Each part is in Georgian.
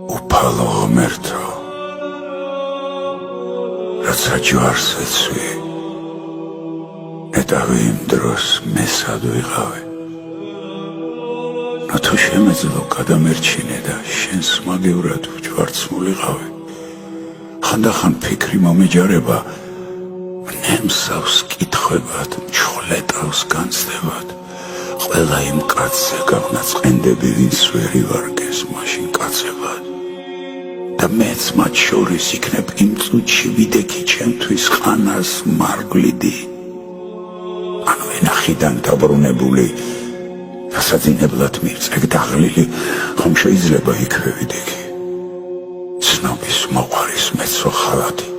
უფალო ღმერთო, რაცა ჯვარს ეცვი, ნეტავი იმ დროს მესად ვიყავი. თუ შემეძლო გადამერჩინე და შენს მაგევრად ვჯვარცმულიყავი, ხანდახან ფიქრი მომეჯარება, ნემსავს კითხვებად, მჩხვლეტავს განცდებად, ყველა იმ კაცზე გაღნაწყენდები, ვინც ვერ ივარგეს მაშინ კაცებად. და მეც მათ შორის იქნებ იმ წუთში ვიდექი ჩემთვის ხანას მარგლიდი. ანუ ენახიდან დაბრუნებული, დასაძინებლად მივწეგ დაღლილი, ხომ შეიძლება იქვე ვიდექი. ცნობის მოყვარის მეცო ხალათი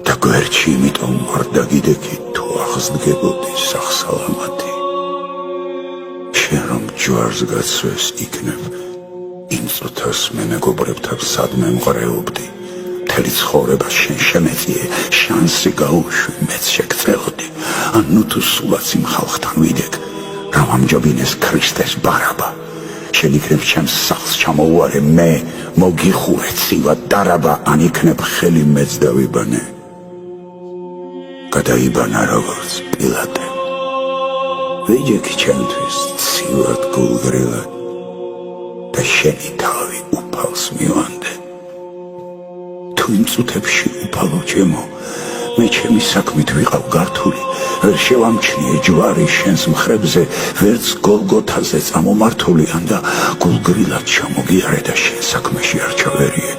და გვერდში იმიტომ ვარ დაგიდექი, თუ აღსდგებოდი სახსალამათი. შენ რომ ჯვარს გაცვეს იქნებ, იმ წუთას მე მეგობრებთან სადმე მღრეობდი. მთელი ცხოვრება შენ შემეწიე, შანსი გაუშვი, მეც შეგწელოდი. ანუ თუ სულაც იმ ხალხთან ვიდექ, რომ ამჯობინეს ქრისტეს ბარაბა, შენ იქნებ ჩემს სახლს ჩამოუარე, მე მოგიხურე ცივა დარაბა, ან იქნებ ხელი მეც დავიბანე. გადაიბანა როგორც პილატე, ვიჯექი ჩემთვის ცივად გულგრილად და შენი თავი უფალს მივანდე. თუ იმ წუთებში უფალო ჩემო, მე ჩემი საქმით ვიყავ გართული, ვერ შევამჩნიე ჯვარი შენს მხრებზე, ვერც გოლგოთაზე წამომართულიან და გულგრილად ჩამოგიარე და შენ საქმეში არ ჩავერიე,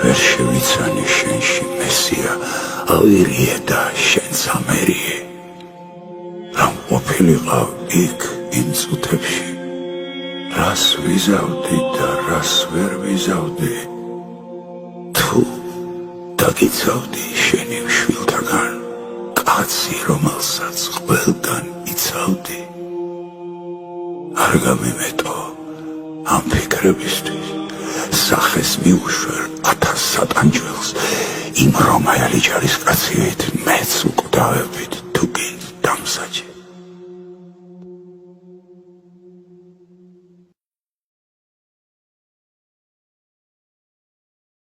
ვერ შევიცანი შენში მესია, ავირიე და შენც ამერიე. რომ ყოფილიყავ იქ იმ წუთებში, რას ვიზავდი და რას ვერ ვიზავდი, თუ დაგიცავდი შენი შვილთაგან, კაცი რომელსაც ყველგან იცავდი. არ გამიმეტო ამ ფიქრებისთვის, სახეს მიუშვერ 1000 სატანჯველს, იმ რომაელი ჯარისკაცივით მეც უკვდავებით თუ გინდ დამსაჯე.